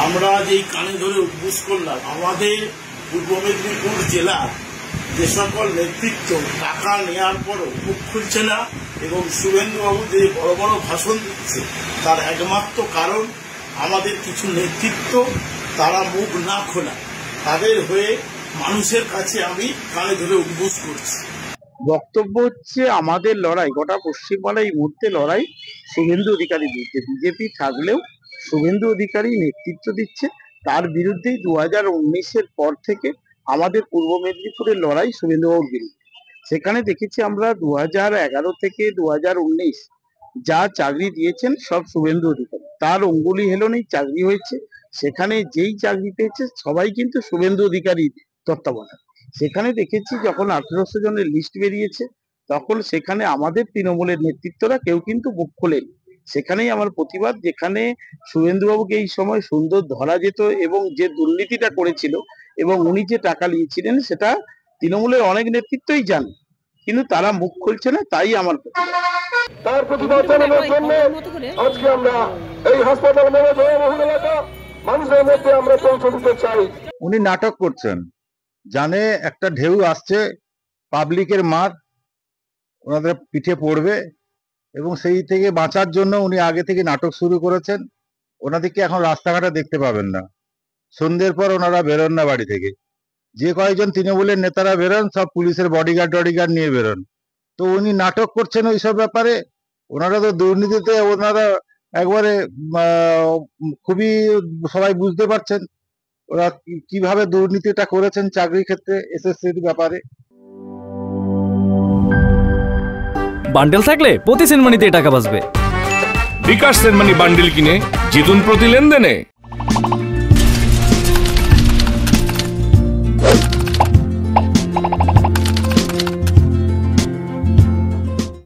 আমরা যেই কানে ধরে উদ্বোস করলাম, আমাদের পূর্ব মেদিনীপুর জেলার যে সকল নেতৃত্ব টাকা নেওয়ার পরও মুখ খুলছে না এবং শুভেন্দুবাবু যে বড় বড় ভাষণ দিচ্ছে, তার একমাত্র কারণ আমাদের কিছু নেতৃত্ব তারা মুখ না খোলা, তাদের হয়ে মানুষের কাছে আমি কানে ধরে উদ্বোস করছি। বক্তব্য হচ্ছে আমাদের লড়াই, গোটা পশ্চিমবাংলায় এই মুহূর্তে লড়াই শুভেন্দু অধিকারীর বিরুদ্ধে। বিজেপি থাকলেও শুভেন্দু অধিকারী নেতৃত্ব দিচ্ছে, তার বিরুদ্ধেই 2019-এর পর থেকে আমাদের পূর্ব মেদিনীপুরের লড়াই শুভেন্দুবাবুর বিরুদ্ধে। সেখানে দেখেছি আমরা 2011 থেকে 2019 যা চাকরি দিয়েছেন সব শুভেন্দু অধিকারী, তার অঙ্গুলি হেলনেই চাকরি হয়েছে। সেখানে যেই চাকরি পেয়েছে সবাই কিন্তু শুভেন্দু অধিকারী তত্ত্বাবধান। সেখানে দেখেছি যখন 1800 জনের লিস্ট বেরিয়েছে, তখন সেখানে আমাদের তৃণমূলের নেতৃত্বরা কেউ কিন্তু মুখ খোলেনি। সেখানেই আমার প্রতিবাদ, যেখানে শুভেন্দুবাবুকে এই সময় সুন্দর ধরা যেত এবং যে দুর্নীতিটা করেছিল এবং উনি যে টাকা নিয়েছিলেন সেটা তৃণমূলের অনেক নেতৃত্বই জানে, কিন্তু তারা মুখ খুলছে না, তাই আমার প্রতিবাদ। তার প্রতিবাদ জানানোর জন্য আজকে আমরা এই হাসপাতাল মহল এলাকা মানুষের মধ্যে আমরা পৌঁছে দিতে চাই। উনি নাটক করছেন, জানে একটা ঢেউ আসছে, পাবলিকের মার ওনাদের পিঠে পড়বে এবং সেই থেকে বাঁচার জন্য উনি আগে থেকে নাটক শুরু করেছেন। ওনাদেরকে এখন রাস্তাঘাটে দেখতে পাবেন না, সন্ধ্যের পর ওনারা বেরোন না বাড়ি থেকে। যে কয়েকজন তৃণমূলের নেতারা বেরোন সব পুলিশের বডিগার্ড নিয়ে বেরোন। তো উনি নাটক করছেন ওইসব ব্যাপারে। ওনারা তো দুর্নীতিতে ওনারা একবারে খুবই সবাই বুঝতে পারছেন ওরা কিভাবে দুর্নীতিটা করেছেন চাকরির ক্ষেত্রে, এসএসসির ব্যাপারে। বান্ডেল থাকলে প্রতি সেনমানিতে টাকা বাঁচবে। বিকাশ সেনমানি বান্ডেল কিনে জিতুন প্রতি লেনদেনে।